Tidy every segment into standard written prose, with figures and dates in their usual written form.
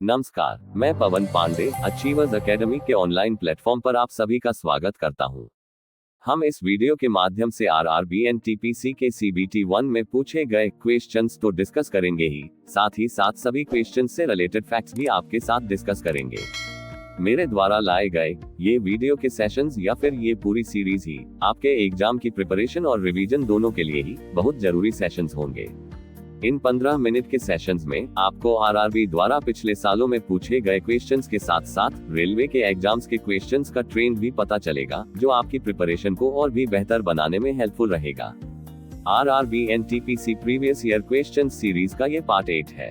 नमस्कार, मैं पवन Pandey achievers academy के ऑनलाइन प्लेटफॉर्म पर आप सभी का स्वागत करता हूं। हम इस वीडियो के माध्यम से आरआरबी एनटीपीसी के सीबीटी 1 में पूछे गए क्वेश्चंस तो डिस्कस करेंगे ही, साथ ही साथ सभी क्वेश्चंस से रिलेटेड फैक्ट्स भी आपके साथ डिस्कस करेंगे। मेरे द्वारा लाए गए ये वीडियो के सेशंस या फिर ये पूरी सीरीज ही आपके एग्जाम की प्रिपरेशन और रिवीजन दोनों के लिए ही बहुत जरूरी सेशंस होंगे। इन 15 मिनट के सेशंस में आपको आरआरबी द्वारा पिछले सालों में पूछे गए क्वेश्चंस के साथ साथ रेलवे के एग्जाम्स के क्वेश्चंस का ट्रेंड भी पता चलेगा, जो आपकी प्रिपरेशन को और भी बेहतर बनाने में हेल्पफुल रहेगा। RRB NTPC previous year question series का ये पार्ट 8 है।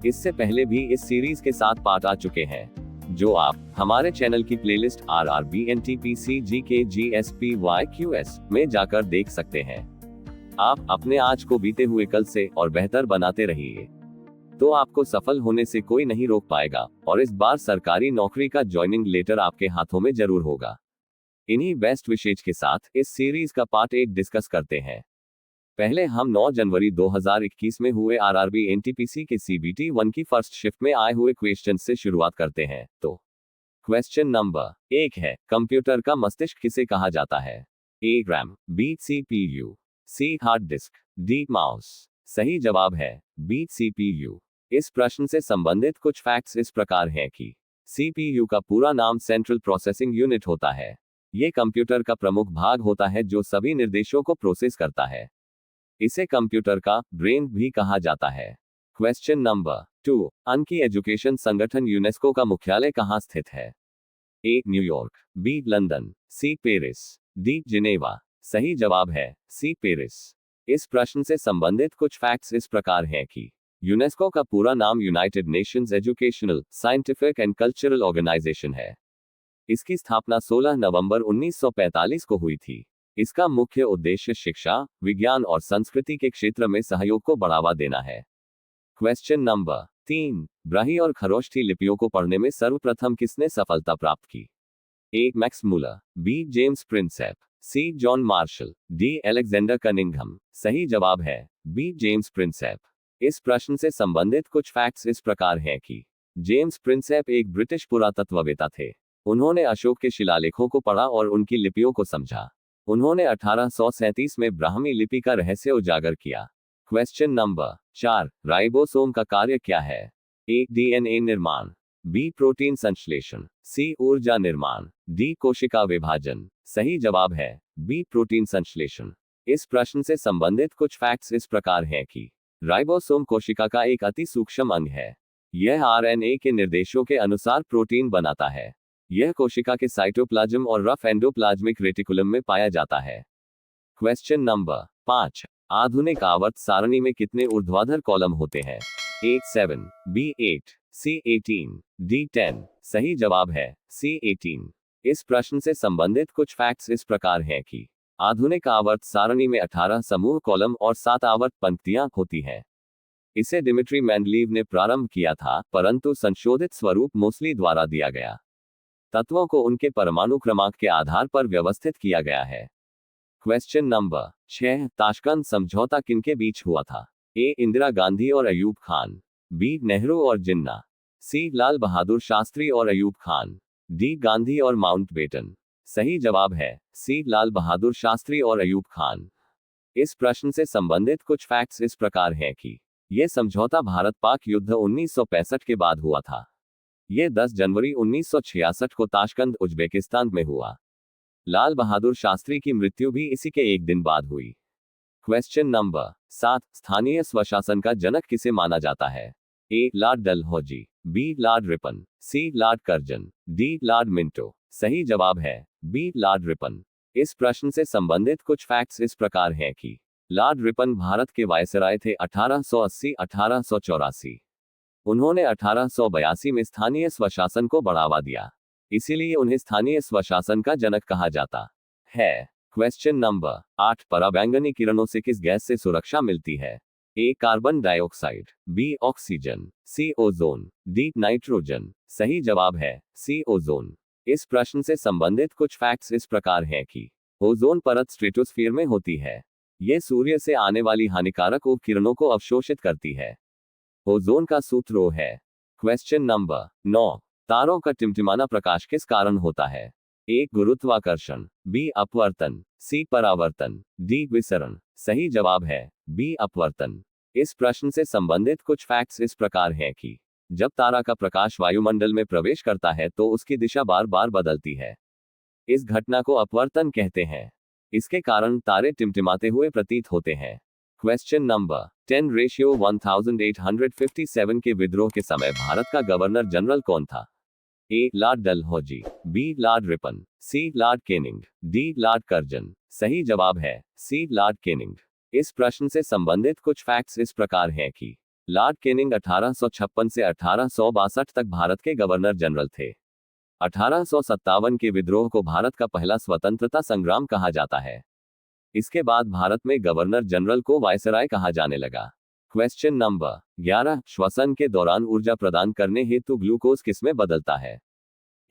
इससे पहले भी इस सीरीज के साथ पार्ट आ चुके हैं, जो आप हमारे चैनल की प्लेलिस्ट आरआरबी एनटीपीसी जीके जीएसपीवाईक्यूएस में जाकर देख सकते हैं। आप अपने आज को बीते हुए कल से और बेहतर बनाते रहिए, तो आपको सफल होने से कोई नहीं रोक पाएगा और इस बार सरकारी नौकरी का ज्वाइनिंग लेटर आपके हाथों में जरूर होगा। इन्हीं बेस्ट विशेष के साथ इस सीरीज का पार्ट 8 डिस्कस करते हैं। पहले हम 9 जनवरी 2021 में हुए आरआरबी एनटीपीसी के सीबीटी 1 की फर्स्ट शिफ्ट में आए हुए क्वेश्चन से शुरुआत करते हैं। तो क्वेश्चन नंबर 1 है, कंप्यूटर का मस्तिष्क किसे कहा जाता है? ए रैम, बी सीपीयू, सी हार्ड डिस्क, डी माउस। सही जवाब है बी सीपीयू। इस प्रश्न से संबंधित कुछ फैक्ट्स इस प्रकार हैं कि सीपीयू का पूरा नाम सेंट्रल प्रोसेसिंग यूनिट होता है। ये कंप्यूटर का प्रमुख भाग होता है जो सभी निर्देशों को प्रोसेस करता है। इसे कंप्यूटर का ब्रेन भी कहा जाता है। क्वेश्चन नंबर 2, अनकी एजुकेशन संगठन यूनेस्को का मुख्यालय कहाँ स्थित है? A New York, B London, C Paris, D Geneva. सही जवाब है सी पेरिस। इस प्रश्न से संबंधित कुछ फैक्ट्स इस प्रकार हैं कि यूनेस्को का पूरा नाम United Nations educational, scientific and cultural organisation है। इसकी स्थापना 16 नवंबर 1945 को हुई थी। इसका मुख्य उद्देश्य शिक्षा, विज्ञान और संस्कृति के क्षेत्र में सहयोग को बढ़ावा देना है। क्वेश्चन नंबर 3, ब्राही और खरोष्ठी लिपियों को पढ़ने में सर्वप्रथम किसने सफलता प्राप्त की? A Max Muller, B James Prinsep, C John Marshall, D Alexander Cunningham. सही जवाब है बी जेम्स प्रिंसेप। इस प्रश्न से संबंधित कुछ फैक्ट्स इस प्रकार हैं कि जेम्स प्रिंसेप एक ब्रिटिश पुरातत्ववेत्ता थे। उन्होंने अशोक के शिलालेखों को पढ़ा और उनकी लिपियों को समझा। उन्होंने 1837 में ब्राह्मी लिपि का रहस्य उजागर किया। क्वेश्चन नंबर 4, राइबोसोम का कार्य क्या है? ए डीएनए निर्माण, बी प्रोटीन संश्लेषण, सी ऊर्जा निर्माण, डी कोशिका विभाजन। सही जवाब है बी प्रोटीन संश्लेषण। इस प्रश्न से संबंधित कुछ फैक्ट्स इस प्रकार हैं कि राइबोसोम कोशिका का एक अति सूक्ष्म अंग है। यह आरएनए के निर्देशों के अनुसार प्रोटीन बनाता है। यह कोशिका के साइटोप्लाज्म और रफ एंडोप्लाज्मिक रेटिकुलम में पाया जाता है। क्वेश्चन नंबर 5, आधुनिक आवर्त सारणी में कितने ऊर्ध्वाधर कॉलम होते हैं? ए 7, बी 8, सी 18, डी 10। सही जवाब है सी 18। इस प्रश्न से संबंधित कुछ फैक्ट्स इस प्रकार हैं कि आधुनिक आवर्त सारणी में 18 समूह कॉलम और 7 आवर्त पंक्तियां होती हैं। इसे डिमिट्री मेंडलीव ने प्रारंभ किया था, परंतु संशोधित स्वरूप मोस्ली द्वारा दिया गया। तत्वों को उनके परमाणु क्रमांक के आधार पर व्यवस्थित किया गया है। क्वेश्चन नंबर 6, ताशकंद समझौता किनके बीच हुआ था? ए इंदिरा गांधी और अयूब खान, बी नेहरू और जिन्ना, सी लाल बहादुर शास्त्री और अयूब खान, डी गांधी और माउंटबेटन। सही जवाब है सी लाल बहादुर शास्त्री और अयूब खान। इस प्रश्न से संबंधित कुछ फैक्ट्स इस प्रकार हैं कि यह समझौता भारत पाक युद्ध 1965 के बाद हुआ था। यह 10 जनवरी 1966 को ताशकंद उज्बेकिस्तान में हुआ। लाल बहादुर शास्त्री की मृत्यु भी इसी के एक दिन बाद हुई। क्वेश्चन नंबर 7, स्थानीय स्वशासन का जनक किसे माना जाता है? A Lord Dalhousie, B Lord Ripon, C Lord Curzon, D Lord Minto. सही जवाब है बी लॉर्ड रिपन। इस प्रश्न से संबंधित कुछ फैक्ट्स इस प्रकार हैं कि लॉर्ड रिपन भारत के वायसराय थे 1880-1884। उन्होंने 1882 में स्थानीय स्वशासन को बढ़ावा दिया, इसीलिए उन्हें स्थानीय स्वशासन का जनक कहा जाता है। क्वेश्चन नंबर 8, पराबैंगनी किरणों से किस गैस से सुरक्षा मिलती है? A carbon dioxide, B oxygen, C ozone, D nitrogen. सही जवाब है सी ओजोन। इस प्रश्न से संबंधित कुछ फैक्ट्स इस प्रकार हैं कि ओजोन परत स्ट्रेटोस्फीयर में होती है। यह सूर्य से आने वाली हानिकारक किरणों को अवशोषित करती है। ओजोन का सूत्र O है। क्वेश्चन नंबर 9, तारों का टिमटिमाना प्रकाश किस कारण होता है? ए गुरुत्वाकर्षण, बी अपवर्तन, सी परावर्तन, डी विसरण। सही जवाब है बी अपवर्तन। इस प्रश्न से संबंधित कुछ फैक्ट्स इस प्रकार हैं कि जब तारा का प्रकाश वायुमंडल में प्रवेश करता है तो उसकी दिशा बार बार बदलती है। इस घटना को अपवर्तन कहते हैं। इसके कारण तारे टिमटिमाते हुए प्रतीत होते हैं। क्वेश्चन नंबर 10:1857 के विद्रोह के समय भारत का गवर्नर जनरल कौन था? A Lord Dalhousie, B Lord Ripon, C Lord Canning, D Lord Curzon. सही जवाब है सी लॉर्ड केनिंग। इस प्रश्न से संबंधित कुछ फैक्ट्स इस प्रकार हैं कि लॉर्ड केनिंग 1856 से 1862 तक भारत के गवर्नर जनरल थे। 1857 के विद्रोह को भारत का पहला स्वतंत्रता संग्राम कहा जाता है। इसके बाद भारत में गवर्नर जनरल को वायसराय कहा जाने लगा। क्वेश्चन नंबर 11, श्वसन के दौरान ऊर्जा प्रदान करने हेतु ग्लूकोज किसमें बदलता है?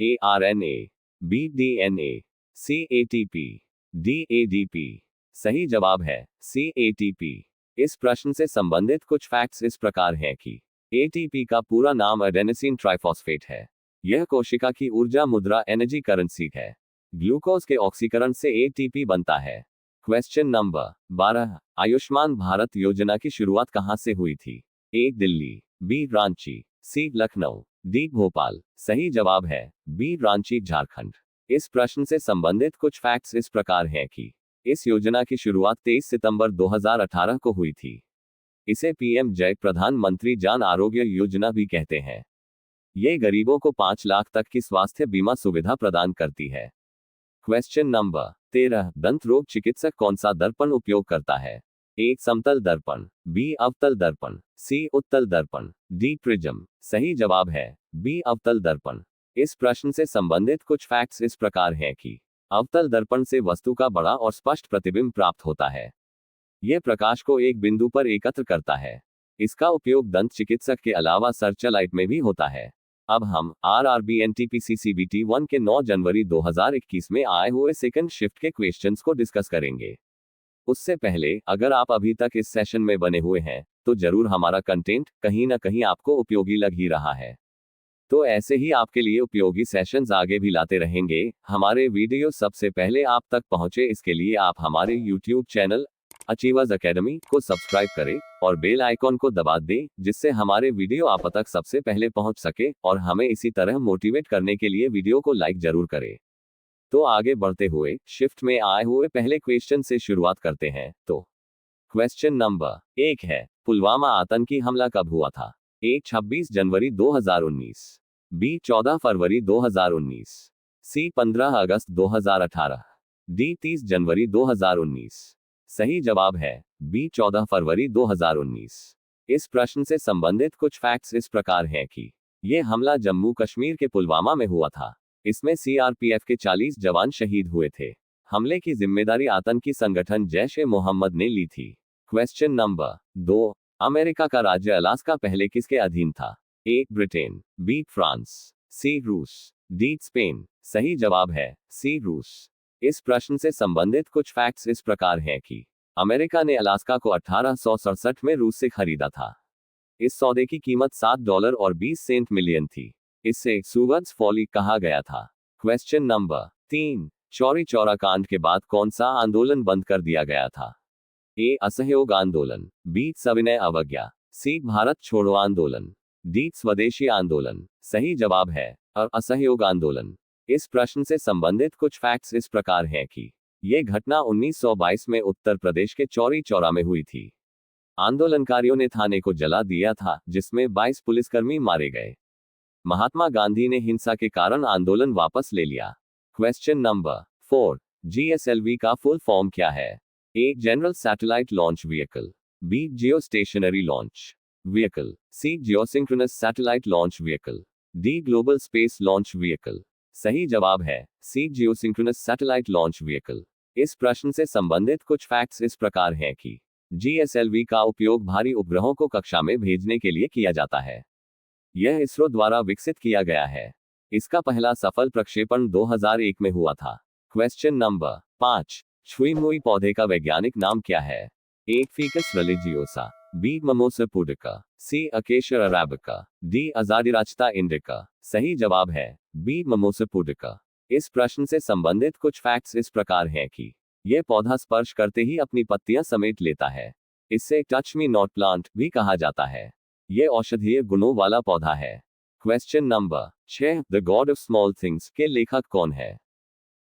ए आरएनए, बी डीएनए, सी एटीपी, डी एडीपी। सही जवाब है सी एटीपी। इस प्रश्न से संबंधित कुछ फैक्ट्स इस प्रकार हैं कि एटीपी का पूरा नाम एडेनिसिन ट्राइफॉस्फेट है। यह कोशिका की ऊर्जा मुद्रा एनर्जी करेंसी है। ग्लूकोज के ऑक्सीकरण से एटीपी बनता है। क्वेश्चन नंबर 12, आयुष्मान भारत योजना की शुरुआत कहां से हुई थी? ए दिल्ली, बी रांची, सी लखनऊ, डी भोपाल। सही जवाब है बी रांची झारखंड। इस प्रश्न से संबंधित कुछ फैक्ट्स इस प्रकार हैं कि इस योजना की शुरुआत 23 सितंबर 2018 को हुई थी। इसे पीएम जय प्रधानमंत्री जन आरोग्य योजना भी कहते हैं। ये गरीबों को 5 लाख तक की स्वास्थ्य बीमा सुविधा प्रदान करती है। क्वेश्चन नंबर 13, दंत रोग चिकित्सक कौन सा दर्पण उपयोग करता है? ए समतल दर्पण, बी अवतल दर्पण, सी उत्तल दर्पण, डी प्रिज्म। सही जवाब है बी अवतल दर्पण। इस प्रश्न से संबंधित कुछ फैक्ट्स इस प्रकार हैं कि अवतल दर्पण से वस्तु का बड़ा और स्पष्ट प्रतिबिंब प्राप्त होता है। यह प्रकाश को एक बिंदु पर एकत्र करता है। इसका उपयोग दंत चिकित्सक के अलावा सर्चलाइट में भी होता है। अब हम आरआरबी एनटीपीसी सीबीटी 1 के 9 जनवरी 2021 में आए हुए सेकंड शिफ्ट के क्वेश्चंस को डिस्कस करेंगे। उससे पहले अगर आप अभी तक इस सेशन में बने हुए हैं तो जरूर हमारा कंटेंट कहीं ना कहीं आपको उपयोगी लग ही रहा है। तो ऐसे ही आपके लिए उपयोगी सेशंस आगे भी लाते रहेंगे। हमारे वीडियो सबसे पहले आप तक पहुंचे इसके लिए आप हमारे YouTube चैनल अचीवर्स एकेडमी को सब्सक्राइब करें और बेल आइकॉन को दबा दें जिससे हमारे वीडियो आप तक सबसे पहले पहुंच सके और हमें इसी तरह मोटिवेट करने के लिए वीडियो को लाइक जरूर करें। तो आगे बढ़ते हुए शिफ्ट में आए हुए पहले क्वेश्चन से शुरुआत करते हैं। तो क्वेश्चन नंबर 1 है, पुलवामा आतंकी हमला कब हुआ था? ए 26 जनवरी 2019, बी 14 फरवरी 2019, सी 15 अगस्त 2018, डी 30 जनवरी 2019। सही जवाब है बी 14 फरवरी 2019। इस प्रश्न से संबंधित कुछ फैक्ट्स इस प्रकार हैं कि यह हमला जम्मू कश्मीर के पुलवामा में हुआ था। इसमें सीआरपीएफ के 40 जवान शहीद हुए थे। हमले की जिम्मेदारी आतंकी संगठन जैश-ए-मोहम्मद ने ली थी। क्वेश्चन नंबर 2, अमेरिका का राज्य अलास्का पहले किसके अधीन था? ए ब्रिटेन, बी फ्रांस, सी रूस, डी स्पेन। सही जवाब है सी रूस। इस प्रश्न से संबंधित कुछ फैक्ट्स इस प्रकार हैं कि अमेरिका ने अलास्का को 1867 में रूस से खरीदा था। इस सौदे की कीमत $7 और 20 सेंट मिलियन थी। इसे सुवर्ड्स फॉली कहा गया था। क्वेश्चन नंबर 3, चौरी चौरा कांड के बाद कौन सा आंदोलन बंद कर दिया गया था? ए असहयोग आंदोलन, बी सविनय अवज्ञा, सी भारत छोड़ो आंदोलन, डी स्वदेशी आंदोलन। सही जवाब है असहयोग आंदोलन। इस प्रश्न से संबंधित कुछ फैक्ट्स इस प्रकार हैं कि यह घटना 1922 में उत्तर प्रदेश के चौरी चौरा में हुई थी। आंदोलनकारियों ने थाने को जला दिया था जिसमें 22 पुलिसकर्मी मारे गए। महात्मा गांधी ने हिंसा के कारण आंदोलन वापस ले लिया। क्वेश्चन नंबर 4, जीएसएलवी का फुल फॉर्म क्या है? A general satellite launch vehicle, B geostationary launch vehicle, C geosynchronous satellite launch vehicle, D global space launch vehicle. सही जवाब है C geosynchronous satellite launch vehicle. इस प्रश्न से संबंधित कुछ फैक्ट्स इस प्रकार हैं कि जीएसएलवी का उपयोग भारी उपग्रहों को कक्षा में भेजने के लिए किया जाता है। यह इसरो द्वारा विकसित किया गया है। इसका पहला सफल प्रक्षेपण 2001 में हुआ था। क्वेश्चन नंबर 5, छुई-मुई पौधे का वैज्ञानिक नाम क्या है? ए फीकस रिलिजियोसा, बी ममोसा पुडिका, सी अकेशिया अराबिका, डी अजाडिराच्ता इंडिका। सही जवाब है बी ममोसा पुडिका। इस प्रश्न से संबंधित कुछ फैक्ट्स इस प्रकार हैं कि यह पौधा स्पर्श करते ही अपनी पत्तियां समेट लेता है। इससे टच मी नॉट प्लांट भी कहा जाता है। यह औषधीय गुणों वाला पौधा है। Question number 6, the God of small things के लेखक कौन है?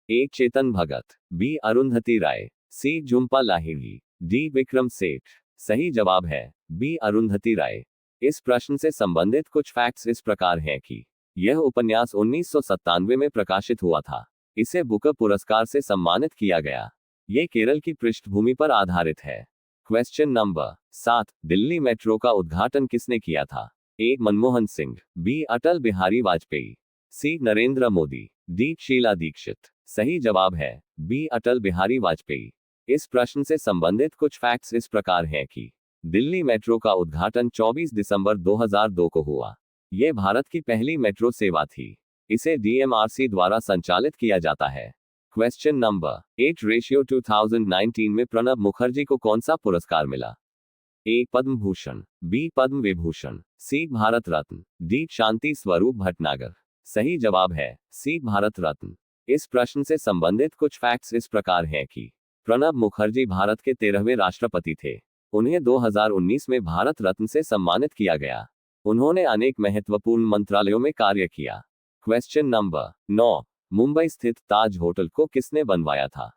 ए चेतन भगत, बी अरुंधति राय, सी झुम्पा लाहिड़ी, डी विक्रम सेठ। सही जवाब है बी अरुंधति राय। इस प्रश्न से संबंधित कुछ फैक्ट्स इस प्रकार हैं कि यह उपन्यास 1997 में प्रकाशित हुआ था। इसे बुकर पुरस्कार से सम्मानित किया गया। ये केरल की पृष्ठभूमि पर आधारित है। क्वेश्चन नंबर 7, दिल्ली मेट्रो का उद्घाटन किसने किया था? ए मनमोहन सिंह, बी अटल बिहारी वाजपेयी, सी नरेंद्र मोदी, डी शीला दीक्षित। सही जवाब है बी अटल बिहारी वाजपेयी। इस प्रश्न से संबंधित कुछ फैक्ट्स इस प्रकार हैं कि दिल्ली मेट्रो का उद्घाटन 24 दिसंबर 2002 को हुआ। यह भारत की पहली मेट्रो सेवा थी। इसे डीएमआरसी द्वारा संचालित किया जाता है। क्वेश्चन नंबर 8, रेशियो 2019 में प्रणब मुखर्जी को कौन सा पुरस्कार मिला? ए पद्म भूषण, बी पद्म विभूषण, सी भारत रत्न, डी शांति स्वरूप भटनागर। सही जवाब है सी भारत रत्न। इस प्रश्न से संबंधित कुछ फैक्ट्स इस प्रकार हैं कि प्रणब मुखर्जी भारत के 13वें राष्ट्रपति थे। उन्हें 2019 में भारत रत्न से सम्मानित किया गया। उन्होंने अनेक महत्वपूर्ण मंत्रालयों में कार्य किया। क्वेश्चन नंबर 9, मुंबई स्थित ताज होटल को किसने बनवाया था?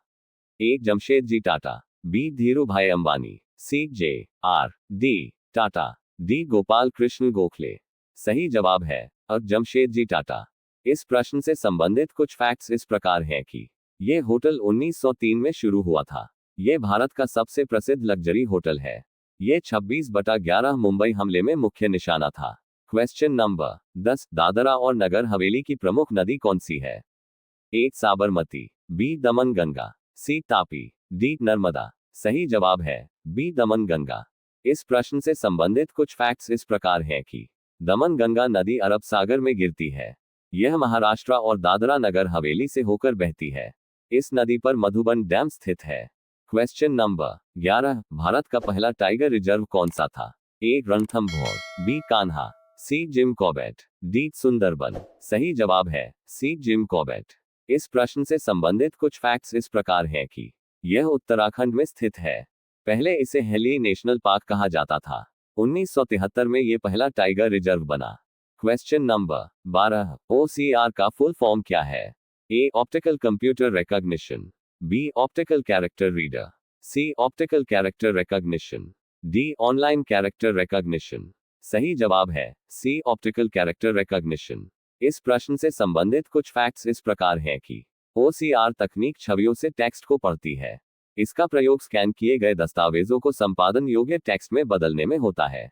A Jamshedji Tata, B Dhirubhai Ambani, C J R D Tata, D Gopal Krishna Gokhale. सही जवाब है और जमशेदजी टाटा। इस प्रश्न से संबंधित कुछ फैक्ट्स इस प्रकार हैं कि यह होटल 1903 में शुरू हुआ था। यह भारत का सबसे प्रसिद्ध लग्जरी होटल है। यह 26/11 मुंबई हमले में मुख्य निशाना था। क्वेश्चन नंबर 10, दादरा और नगर हवेली की प्रमुख नदी कौन सी है? ए साबरमती, बी दमन गंगा, सी तापी, डी नर्मदा। सही जवाब है बी दमन गंगा। इस प्रश्न से संबंधित कुछ फैक्ट्स इस प्रकार हैं कि दमन गंगा नदी अरब सागर में गिरती है। यह महाराष्ट्र और दादरा नगर हवेली से होकर बहती है। इस नदी पर मधुबन डैम स्थित है। क्वेश्चन नंबर 11, भारत का पहला टाइगर रिजर्व कौन सा था? ए रणथंभौर, बी कान्हा, सी जिम कॉर्बेट, डी सुंदरबन। सही जवाब है सी जिम कॉर्बेट। इस प्रश्न से संबंधित कुछ फैक्ट्स इस प्रकार हैं कि यह उत्तराखंड में स्थित है। पहले इसे हेली नेशनल पार्क कहा जाता था। 1973 में यह पहला टाइगर रिजर्व बना। क्वेश्चन नंबर 12, OCR का फुल फॉर्म क्या है? A optical computer recognition, B optical character reader, C optical character recognition, D online character recognition. सही जवाब है सी ऑप्टिकल कैरेक्टर रिकॉग्निशन। इस प्रश्न से संबंधित कुछ फैक्ट्स इस प्रकार हैं कि OCR तकनीक छवियों से टेक्स्ट को पढ़ती है। इसका प्रयोग स्कैन किए गए दस्तावेजों को संपादन योग्य टेक्स्ट में बदलने में होता है।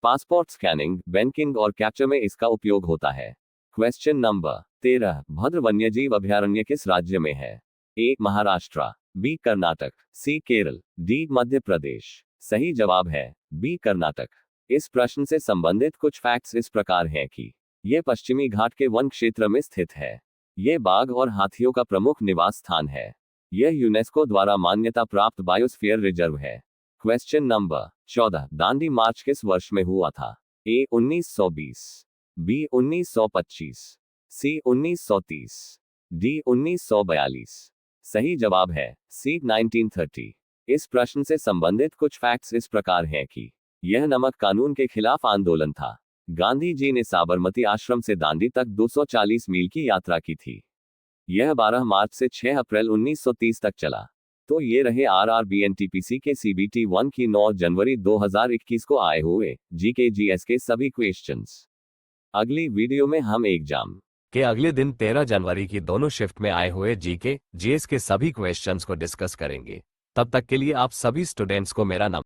पासपोर्ट स्कैनिंग, बैंकिंग और कैप्चर में इसका उपयोग होता है। क्वेश्चन नंबर 13, भद्र वन्यजीव अभयारण्य किस राज्य में है? ए महाराष्ट्र, बी कर्नाटक, सी केरल, डी मध्य प्रदेश। सही जवाब है बी कर्नाटक। इस प्रश्न से संबंधित कुछ फैक्ट्स इस प्रकार हैं कि यह पश्चिमी घाट के वन क्षेत्र में स्थित है। यह बाघ और हाथियों का प्रमुख निवास स्थान है। यह यूनेस्को द्वारा मान्यता प्राप्त बायोस्फीयर रिजर्व है। क्वेश्चन नंबर 14, दांडी मार्च किस वर्ष में हुआ था? ए 1920, बी 1925, सी 1930, डी 1942। सही जवाब है सी 1930। इस प्रश्न से संबंधित कुछ फैक्ट्स इस प्रकार हैं कि यह नमक कानून के खिलाफ आंदोलन था। गांधी जी ने साबरमती आश्रम से दांडी तक 240 मील की यात्रा की थी। यह 12 मार्च से 6 अप्रैल 1930 तक चला। तो ये रहे RRB NTPC के CBT 1 की 9 जनवरी 2021 को आए हुए GK GS के सभी क्वेश्चंस। अगली वीडियो में हम एग्जाम के अगले दिन 13 जनवरी की दोनों शिफ्ट में आए हुए GK GS के सभी क्वेश्चंस को डिस्कस करेंगे। तब तक के लिए आप सभी स्टूडेंट्स को मेरा